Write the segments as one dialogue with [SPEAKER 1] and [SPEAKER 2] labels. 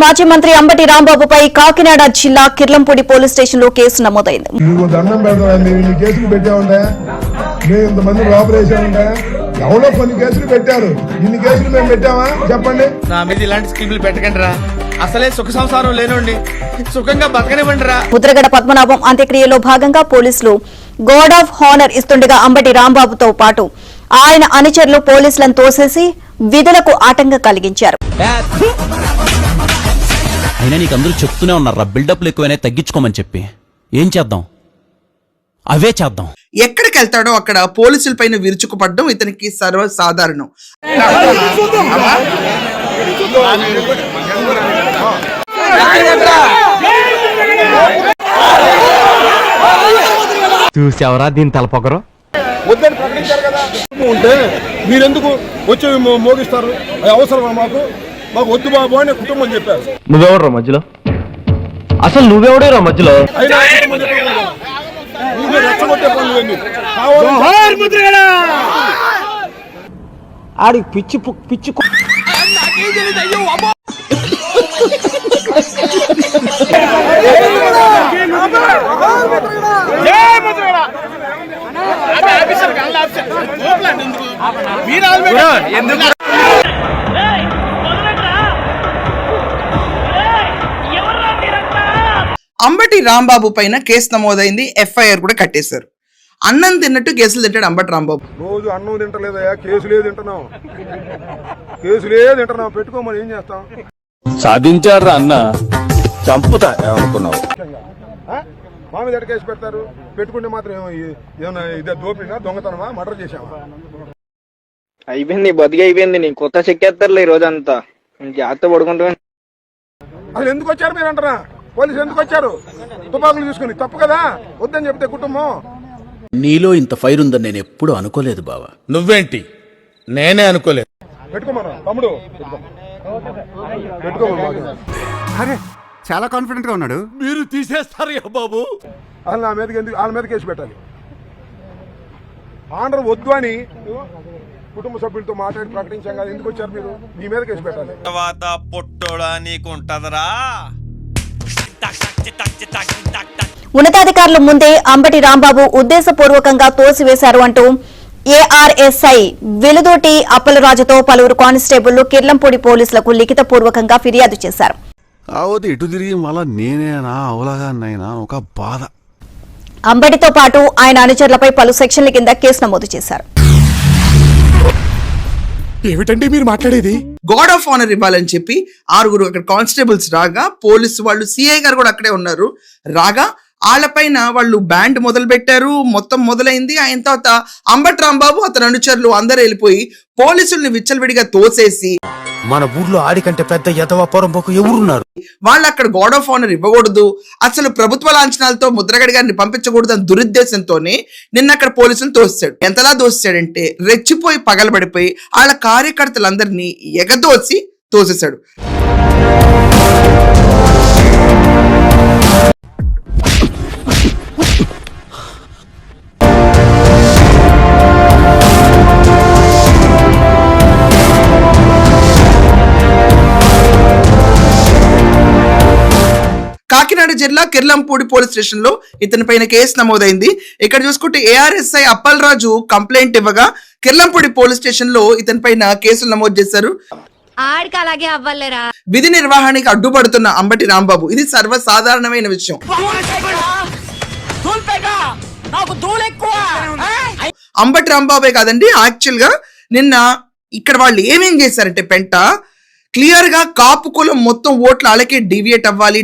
[SPEAKER 1] మాజీ మంత్రి అంబటి రాంబాబుపై కాకినాడ జిల్లా కిర్లంపూడి పోలీస్ స్టేషన్ లో కేసు నమోదైంది.
[SPEAKER 2] ఎవరో కొన్ని కేసులు పెట్టారు, ఇన్ని కేసులు మేము పెట్టామా చెప్పండి.
[SPEAKER 3] నా మీద ఇలాంటి స్కీములు పెట్టకండి రా, అసలే సుఖ సంసారం లేనండి, సుఖంగా బతకనివ్వండి రా.
[SPEAKER 1] ముద్రగడ పద్మనాభం అంత్యక్రియలో భాగంగా పోలీసులు గార్డ్ ఆఫ్ హానర్ ఇస్తుండగా అంబటి రాంబాబుతో పాటు ఆయన అనుచరులు పోలీసులను తోసేసి విధులకు ఆటంకం కలిగించారు.
[SPEAKER 4] అయినా నీకు అందరూ చెప్తూనే ఉన్నారా బిల్డప్లు ఎక్కువైనా తగ్గించుకోమని చెప్పి. ఏం చేద్దాం, అవే చేద్దాం.
[SPEAKER 5] ఎక్కడికి వెళ్తాడో అక్కడ పోలీసుల పైన విరుచుకుపడడం ఇతనికి సర్వసాధారణం.
[SPEAKER 6] చూసావరా దీని తలపొగరు
[SPEAKER 2] వద్దని ప్రకటించారు కదా, ఉంటే మీరెందుకు వచ్చి మోగిస్తారు? అది అవసరమా మాకు? మాకు వద్దు బాబు అని కుటుంబం చెప్పారు.
[SPEAKER 6] నువ్వెవడరా మధ్యలో? అసలు నువ్వెవడేరా మధ్యలో? ఆడికి పిచ్చి పిచ్చి
[SPEAKER 5] అంబటి రాంబాబు పైన కేసు నమోదైంది, ఎఫ్ఐఆర్ కూడా కట్టేశారు. అన్నం తిన్నట్టు కేసులు తింటాడు అంబటి రాంబాబు.
[SPEAKER 2] రోజు అన్నం తింటలేదయా, కేసులే తింటున్నావు, పెట్టుకోమని ఏం చేస్తాం?
[SPEAKER 6] సాధించాడు అన్న, చంపుతా అనుకున్నావు.
[SPEAKER 2] మా మీద ఎట్ట కేసు పెడతారు? పెట్టుకుంటే మాత్రం ఏమన్నా ఇదే దోపిడినా, దొంగతనమా, మర్డర్ చేసావా?
[SPEAKER 7] అయిపోయింది, బతికి అయిపోయింది. నీ కొత్త చెక్కేస్తారులే ఈ రోజంతా. జాగ్రత్త పడుకుంటా.
[SPEAKER 2] అసలు ఎందుకు వచ్చారు మీరు అంటారా? పోలీసులు ఎందుకు వచ్చారు? తుపాకులు తీసుకుని తప్పు కదా, వద్దని చెప్తే కుటుంబం.
[SPEAKER 4] నీలో ఇంత ఫైర్ ఉందని నేను ఎప్పుడు అనుకోలేదు బావా.
[SPEAKER 3] నువ్వేంటి, నేనే అనుకోలేదు.
[SPEAKER 2] పెట్టుకోమన్నా తమ్ముడు, పెట్టుకోమన్నా.
[SPEAKER 8] అరే చాలా కాన్ఫిడెంట్ గా ఉన్నాడు.
[SPEAKER 3] మీరు తీసేస్తారు బాబు.
[SPEAKER 2] అసలు నా మీదకి ఎందుకు, వాళ్ళ మీద కేసు పెట్టాలి? ఆర్డర్ వద్దు అని కుటుంబ సభ్యులతో మాట్లాడి ప్రకటించాం కదా, ఎందుకు వచ్చారు మీరు? మీ మీద కేసు పెట్టాలి.
[SPEAKER 3] తర్వాత పొట్టోడా నీకు ఉంటదరా.
[SPEAKER 1] ఉన్నతాధికారుల ముందే అంబటి రాంబాబు ఉద్దేశపూర్వకంగా తోసివేశారు అంటూ ఏఆర్ఎస్ఐ వెలుదోటి అప్పలరాజుతో పలువురు కానిస్టేబుళ్లు కిర్లంపూడి పోలీసులకు లిఖితపూర్వకంగా ఫిర్యాదు చేశారు.
[SPEAKER 8] అవతి ఇటు తిరిగి మళ్ళా నేనేనా అవలగానైనా ఒక బాధ.
[SPEAKER 1] అంబటితో పాటు ఆయన అనుచరులపై పలు సెక్షన్ల కింద కేసు నమోదు చేశారు.
[SPEAKER 2] ఏమిటండి మీరు మాట్లాడేది?
[SPEAKER 5] గార్డ్ ఆఫ్ ఆనర్ ఇవ్వాలని చెప్పి 6 అక్కడ కానిస్టేబుల్స్ రాగా, పోలీసు వాళ్ళు, సిఐ గారు కూడా అక్కడే ఉన్నారు రాగా, వాళ్ళపైన వాళ్ళు బ్యాండ్ మొదలు పెట్టారు. మొత్తం మొదలైంది. ఆయన తర్వాత అంబటి రాంబాబు అతని అనుచరులు అందరూ వెళ్ళిపోయి పోలీసుల్ని విచ్చలవిడిగా తోసేసి,
[SPEAKER 6] మన ఊర్లో ఆడికంటే పెద్ద యదవ పొరంపోకు ఎవరున్నారు?
[SPEAKER 5] వాళ్ళు అక్కడ గార్డ్ ఆఫ్ ఆనర్ ఇవ్వకూడదు, అసలు ప్రభుత్వ లాంఛనాలతో ముద్రగడ గారిని పంపించకూడదు అని దురుద్దేశంతోనే నిన్న అక్కడ పోలీసులు తోస్తాడు. ఎంతలా తోస్తాడంటే రెచ్చిపోయి పగలబడిపోయి వాళ్ళ కార్యకర్తలందరినీ ఎగదోసి తోసేశాడు. కాకినాడ జిల్లా కిర్లంపూడి పోలీస్ స్టేషన్ లో ఇతని పైన కేసు నమోదైంది. ఇక్కడ చూసుకుంటే ఏఆర్ఎస్ఐ అప్పలరాజు కంప్లైంట్ ఇవ్వగా కిర్లంపూడి పోలీస్ స్టేషన్ లో ఇతని పైన కేసులు నమోదు చేశారు. విధి నిర్వహణకి అడ్డుపడుతున్న అంబటి రాంబాబు, ఇది సర్వసాధారణమైన విషయం. అంబటి రాంబాబే కాదండి, యాక్చువల్ గా నిన్న ఇక్కడ వాళ్ళు ఏమేం చేశారంటే పెంట క్లియర్ గా కాపు కులం మొత్తం ఓట్లు అలాగే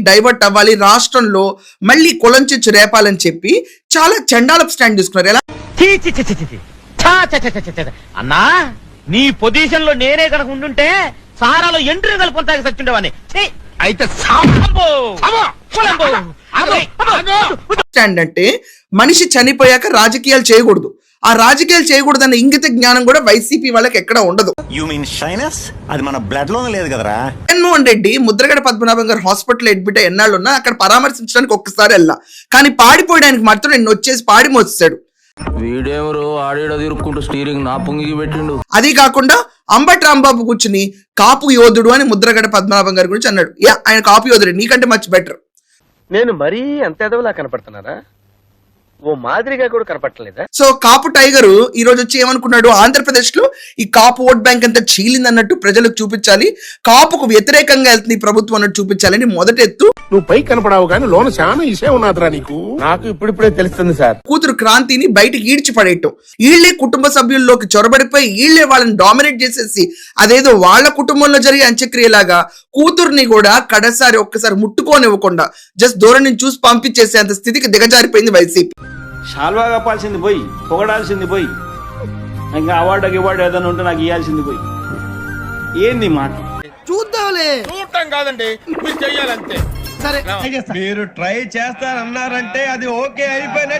[SPEAKER 5] డైవర్ట్ అవ్వాలి, రాష్ట్రంలో మళ్ళీ కులం చిచ్చు రేపాలని చెప్పి చాలా చండాలపు స్టాండ్ తీసుకున్నారు. ఎలా
[SPEAKER 7] అన్నా, నీ పొజిషన్ లో నేనే కనుక ఉండుంటే సారాలో ఎంట్రీ కలుపుకుంటాకి సచ్చుండేవాన్ని. అయితే
[SPEAKER 5] స్టాండ్ అంటే మనిషి చనిపోయాక రాజకీయాలు చేయకూడదు, ఆ రాజకీయాలు చేయకూడదన్న ఇంగిత జ్ఞానం కూడా వైసీపీ వాళ్ళకి ఎక్కడ ఉండదు.
[SPEAKER 9] అది మన బ్లడ్ లోనే లేదు కదరా.
[SPEAKER 5] జగన్మోహన్ రెడ్డి ముద్రగడ పద్మనాభం గారు హాస్పిటల్ అడ్మిట్ ఎన్నాళ్ళున్నా అక్కడ పరామర్శించడానికి ఒక్కసారి వెళ్ళా, కానీ పాడిపోయడానికి మాత్రం నిన్న వచ్చేసి పాడి మోసాడు.
[SPEAKER 6] వీడేమరు ఆడేడ తిరుక్కుంటూ స్టీరింగ్ నా పొంగికి పెట్టిండు.
[SPEAKER 5] అది కాకుండా అంబటి రాంబాబు కూర్చుని కాపు యోధుడు అని ముద్రగడ పద్మనాభం గారి గురించి అన్నాడు. ఆయన కాపు యోధుడు, నీకంటే మచ్ బెటర్.
[SPEAKER 7] నేను మరీ అంత ఎదవలా కనపడుతున్నారా? ఓ మాదిరిగా కూడా కనపడలేదా?
[SPEAKER 5] సో కాపు టైగరు ఈ రోజు వచ్చి ఏమనుకున్నాడు, ఆంధ్రప్రదేశ్ లో ఈ కాపు ఓట్ బ్యాంక్ అంతా చీలింది అన్నట్టు ప్రజలకు చూపించాలి, కాపుకు వ్యతిరేకంగా వెళ్తుంది ఈ ప్రభుత్వం అన్నట్టు చూపించాలని మొదటి ఎత్తు.
[SPEAKER 2] నువ్వు పై కనపడావు కానీ లోన చాలా ఇసే ఉన్నదిరా నీకు.
[SPEAKER 3] నాకు ఇప్పుడిప్పుడే తెలుస్తుంది సార్.
[SPEAKER 5] కూతురు క్రాంతిని బయటికి ఈడ్చి పడేయటం, వీళ్లే కుటుంబ సభ్యుల్లోకి చొరబడిపోయి వీళ్లే వాళ్ళని డామినేట్ చేసేసి అదేదో వాళ్ళ కుటుంబంలో జరిగే అంత్యక్రియలాగా కూతుర్ని కూడా కడసారి ఒక్కసారి ముట్టుకోనివ్వకుండా జస్ట్ దూరం నుంచి చూసి పంపించేసేంత స్థితికి దిగజారిపోయింది వైసీపీ.
[SPEAKER 9] షాల్వా కప్పాల్సింది పోయి, పొగడాల్సింది పోయి, ఇంకా అవార్డు ఏదైనా ఉంటే నాకు ఇవ్వాల్సింది పోయి. ఏంది మాట?
[SPEAKER 3] చూడటం కాదండి, మీరు చెయ్యాలంతే.
[SPEAKER 7] మీరు ట్రై చేస్తారన్నారంటే అది ఓకే అయిపోయిన